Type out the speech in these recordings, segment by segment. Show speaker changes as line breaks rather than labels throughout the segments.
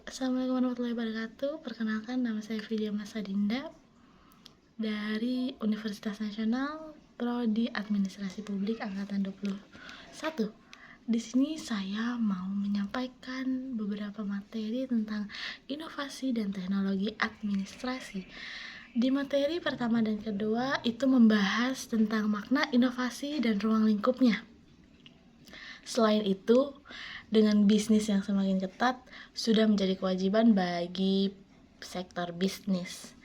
Assalamualaikum warahmatullahi wabarakatuh. Perkenalkan, nama saya Vidya Masa Dinda dari Universitas Nasional Prodi Administrasi Publik angkatan 21. Di sini saya mau menyampaikan beberapa materi tentang inovasi dan teknologi administrasi. Di materi pertama dan kedua itu membahas tentang makna inovasi dan ruang lingkupnya. Selain itu, dengan bisnis yang semakin ketat, sudah menjadi kewajiban bagi sektor bisnis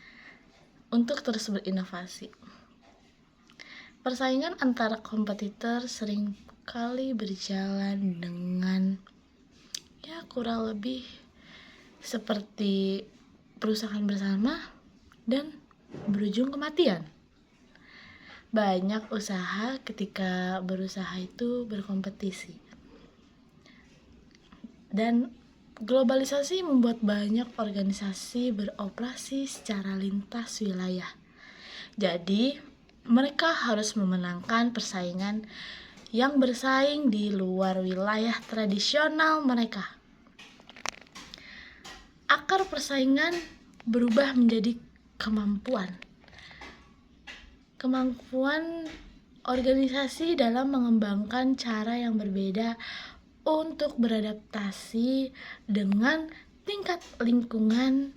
untuk terus berinovasi. Persaingan antara kompetitor sering kali berjalan dengan kurang lebih seperti perusahaan bersama dan berujung kematian. Banyak usaha ketika berusaha itu berkompetisi. Dan globalisasi membuat banyak organisasi beroperasi secara lintas wilayah. Jadi, mereka harus memenangkan persaingan yang bersaing di luar wilayah tradisional mereka. Akar persaingan berubah menjadi kemampuan organisasi dalam mengembangkan cara yang berbeda untuk beradaptasi dengan tingkat lingkungan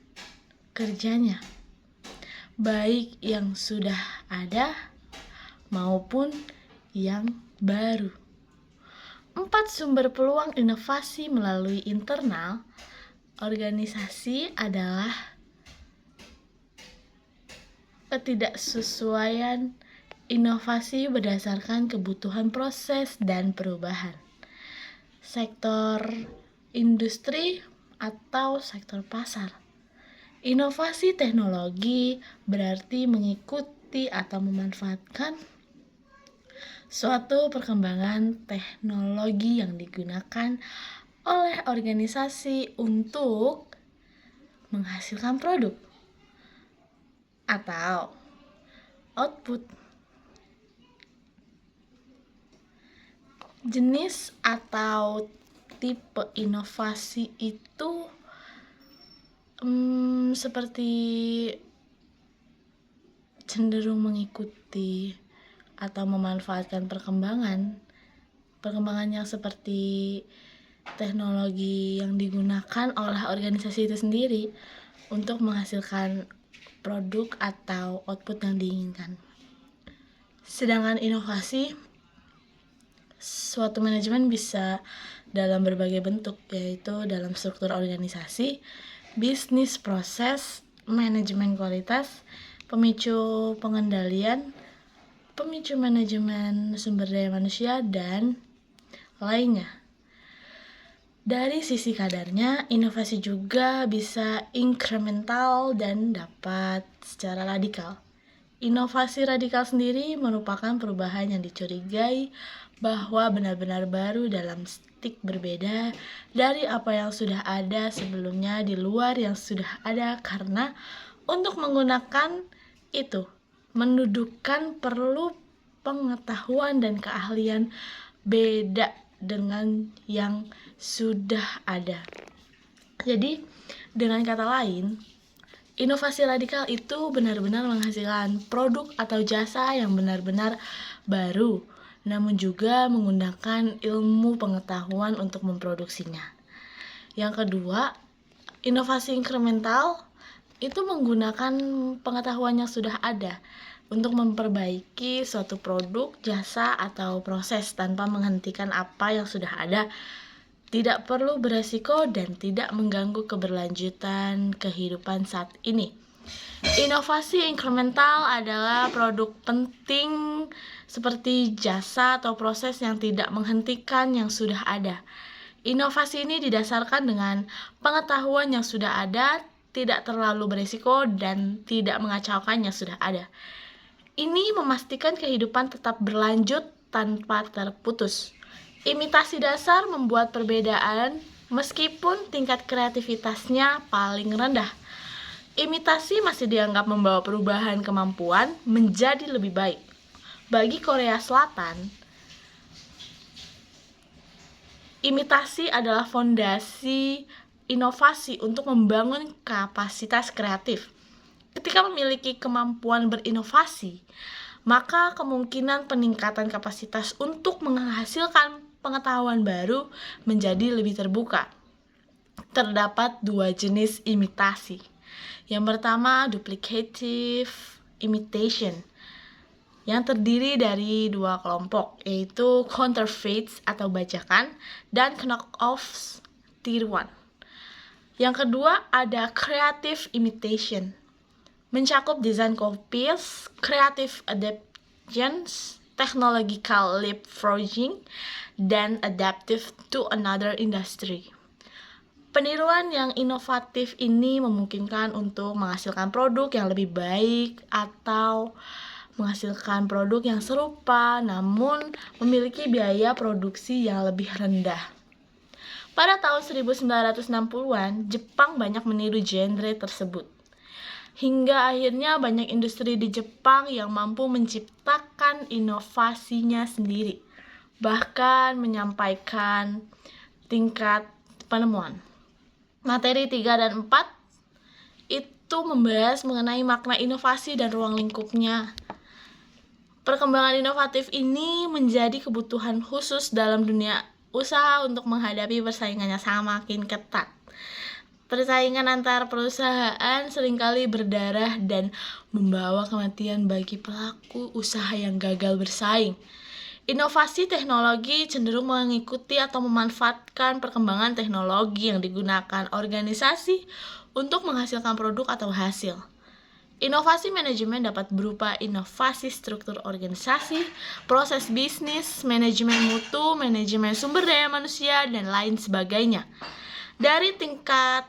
kerjanya, baik yang sudah ada maupun yang baru. 4 sumber peluang inovasi melalui internal organisasi adalah ketidaksesuaian inovasi berdasarkan kebutuhan proses dan perubahan. Sektor industri atau sektor pasar. Inovasi teknologi berarti mengikuti atau memanfaatkan suatu perkembangan teknologi yang digunakan oleh organisasi untuk menghasilkan produk atau output. Jenis atau tipe inovasi itu seperti cenderung mengikuti atau memanfaatkan perkembangan yang seperti teknologi yang digunakan oleh organisasi itu sendiri untuk menghasilkan produk atau output yang diinginkan. Sedangkan inovasi, suatu manajemen bisa dalam berbagai bentuk, yaitu dalam struktur organisasi, bisnis proses, manajemen kualitas, pemicu pengendalian, pemicu manajemen sumber daya manusia, dan lainnya. Dari sisi kadarnya, inovasi juga bisa inkremental dan dapat secara radikal. Inovasi radikal sendiri merupakan perubahan yang dicurigai bahwa benar-benar baru dalam stik berbeda dari apa yang sudah ada sebelumnya di luar yang sudah ada, karena untuk menggunakan itu mendudukan perlu pengetahuan dan keahlian beda dengan yang sudah ada. Jadi, dengan kata lain, inovasi radikal itu benar-benar menghasilkan produk atau jasa yang benar-benar baru, namun juga menggunakan ilmu pengetahuan untuk memproduksinya. Yang kedua, inovasi inkremental itu menggunakan pengetahuan yang sudah ada untuk memperbaiki suatu produk, jasa, atau proses tanpa menghentikan apa yang sudah ada, tidak perlu beresiko dan tidak mengganggu keberlanjutan kehidupan saat ini. Inovasi inkremental adalah produk penting seperti jasa atau proses yang tidak menghentikan yang sudah ada. Inovasi ini didasarkan dengan pengetahuan yang sudah ada, tidak terlalu beresiko, dan tidak mengacaukan yang sudah ada. Ini memastikan kehidupan tetap berlanjut tanpa terputus. Imitasi dasar membuat perbedaan meskipun tingkat kreativitasnya paling rendah. Imitasi masih dianggap membawa perubahan kemampuan menjadi lebih baik. Bagi Korea Selatan, imitasi adalah fondasi inovasi untuk membangun kapasitas kreatif. Ketika memiliki kemampuan berinovasi, maka kemungkinan peningkatan kapasitas untuk menghasilkan pengetahuan baru menjadi lebih terbuka. Terdapat dua jenis imitasi. Yang pertama, duplicative imitation, yang terdiri dari dua kelompok, yaitu counterfeits atau bajakan dan knock-offs tiruan. Yang kedua ada creative imitation, mencakup design copies, creative adaptations, technological leapfrogging, dan adaptive to another industry. Peniruan yang inovatif ini memungkinkan untuk menghasilkan produk yang lebih baik atau menghasilkan produk yang serupa namun memiliki biaya produksi yang lebih rendah. Pada tahun 1960-an, Jepang banyak meniru genre tersebut. Hingga akhirnya banyak industri di Jepang yang mampu menciptakan inovasinya sendiri, bahkan menyampaikan tingkat penemuan. Materi 3 dan 4 itu membahas mengenai makna inovasi dan ruang lingkupnya. Perkembangan inovatif ini menjadi kebutuhan khusus dalam dunia usaha untuk menghadapi persaingan yang semakin ketat. Persaingan antar perusahaan seringkali berdarah dan membawa kematian bagi pelaku usaha yang gagal bersaing. Inovasi teknologi cenderung mengikuti atau memanfaatkan perkembangan teknologi yang digunakan organisasi untuk menghasilkan produk atau hasil. Inovasi manajemen dapat berupa inovasi struktur organisasi, proses bisnis, manajemen mutu, manajemen sumber daya manusia, dan lain sebagainya. Dari tingkat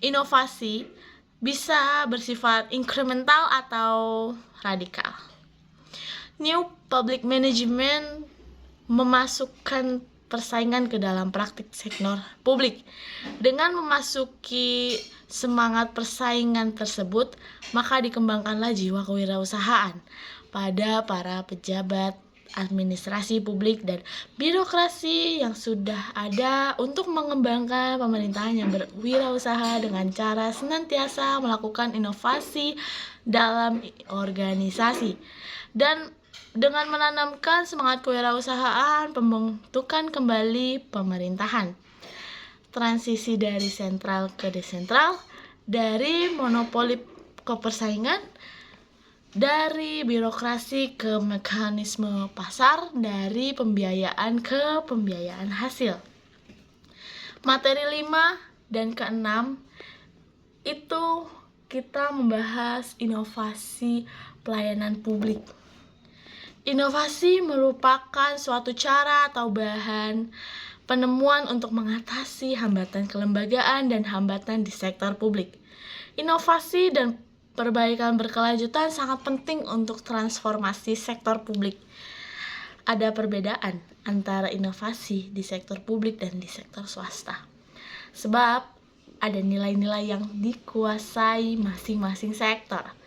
inovasi bisa bersifat incremental atau radikal. New public management memasukkan persaingan ke dalam praktik sektor publik. Dengan memasuki semangat persaingan tersebut, maka dikembangkanlah jiwa kewirausahaan pada para pejabat administrasi publik dan birokrasi yang sudah ada untuk mengembangkan pemerintahan yang berwirausaha dengan cara senantiasa melakukan inovasi dalam organisasi. Dan dengan menanamkan semangat kewirausahaan, pembentukan kembali pemerintahan. Transisi dari sentral ke desentral, dari monopoli ke persaingan, dari birokrasi ke mekanisme pasar, dari pembiayaan ke pembiayaan hasil. Materi 5 dan ke-6 itu kita membahas inovasi pelayanan publik. Inovasi merupakan suatu cara atau bahan penemuan untuk mengatasi hambatan kelembagaan dan hambatan di sektor publik. Inovasi dan perbaikan berkelanjutan sangat penting untuk transformasi sektor publik. Ada perbedaan antara inovasi di sektor publik dan di sektor swasta. Sebab ada nilai-nilai yang dikuasai masing-masing sektor.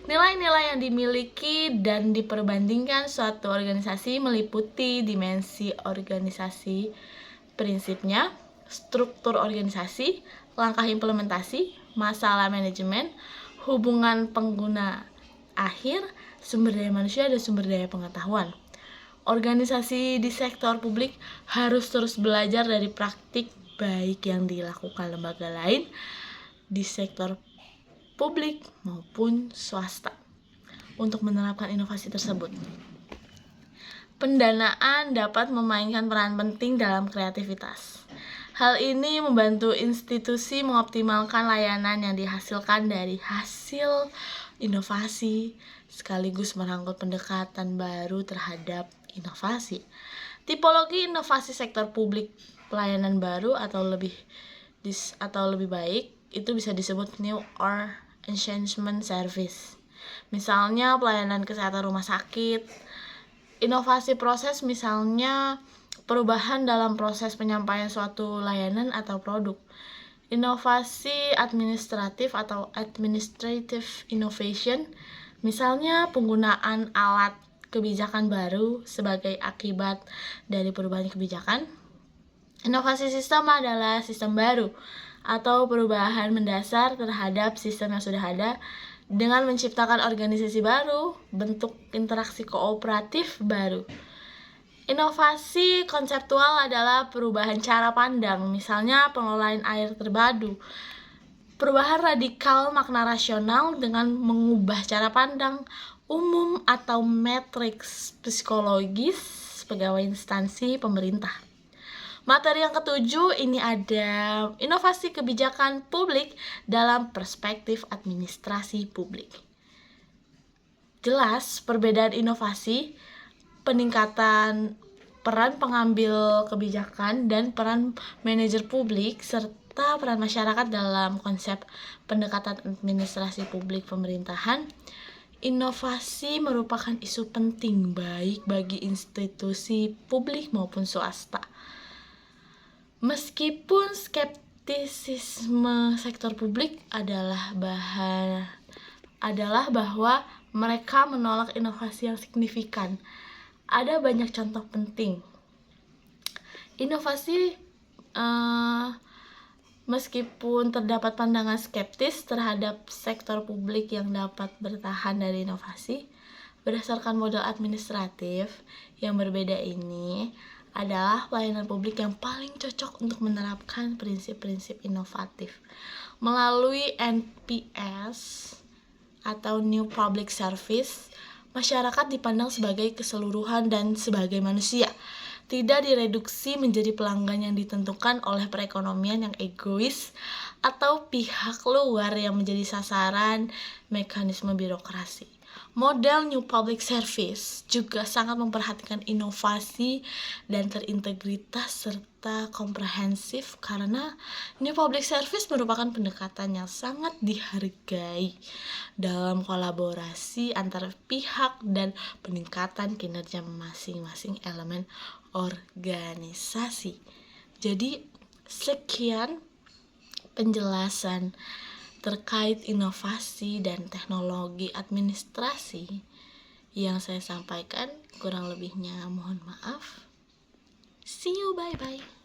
Nilai-nilai yang dimiliki dan diperbandingkan suatu organisasi meliputi dimensi organisasi, prinsipnya, struktur organisasi, langkah implementasi, masalah manajemen, hubungan pengguna akhir, sumber daya manusia, dan sumber daya pengetahuan. Organisasi di sektor publik harus terus belajar dari praktik baik yang dilakukan lembaga lain di sektor publik maupun swasta untuk menerapkan inovasi tersebut. Pendanaan dapat memainkan peran penting dalam kreativitas. Hal ini membantu institusi mengoptimalkan layanan yang dihasilkan dari hasil inovasi, sekaligus merangkul pendekatan baru terhadap inovasi. Tipologi inovasi sektor publik pelayanan baru atau lebih baik itu bisa disebut new or enhancement service. Misalnya pelayanan kesehatan rumah sakit. Inovasi proses misalnya perubahan dalam proses penyampaian suatu layanan atau produk. Inovasi administratif atau administrative innovation, misalnya penggunaan alat kebijakan baru sebagai akibat dari perubahan kebijakan. Inovasi sistem adalah sistem baru atau perubahan mendasar terhadap sistem yang sudah ada dengan menciptakan organisasi baru, bentuk interaksi kooperatif baru. Inovasi konseptual adalah perubahan cara pandang, misalnya pengelolaan air terpadu. Perubahan radikal makna rasional dengan mengubah cara pandang umum atau matriks psikologis pegawai instansi pemerintah. Materi yang ketujuh ini ada inovasi kebijakan publik dalam perspektif administrasi publik. Jelas perbedaan inovasi, peningkatan peran pengambil kebijakan dan peran manajer publik serta peran masyarakat dalam konsep pendekatan administrasi publik pemerintahan. Inovasi merupakan isu penting baik bagi institusi publik maupun swasta. Meskipun skeptisisme sektor publik adalah bahwa mereka menolak inovasi yang signifikan. Ada banyak contoh penting. Inovasi meskipun terdapat pandangan skeptis terhadap sektor publik yang dapat bertahan dari inovasi, berdasarkan model administratif yang berbeda ini adalah pelayanan publik yang paling cocok untuk menerapkan prinsip-prinsip inovatif. Melalui NPS atau New Public Service, masyarakat dipandang sebagai keseluruhan dan sebagai manusia, tidak direduksi menjadi pelanggan yang ditentukan oleh perekonomian yang egois atau pihak luar yang menjadi sasaran mekanisme birokrasi. Model New Public Service juga sangat memperhatikan inovasi dan terintegritas serta komprehensif karena New Public Service merupakan pendekatan yang sangat dihargai dalam kolaborasi antar pihak dan peningkatan kinerja masing-masing elemen organisasi. Jadi sekian penjelasan terkait inovasi dan teknologi administrasi yang saya sampaikan. Kurang lebihnya mohon maaf. See you, bye-bye.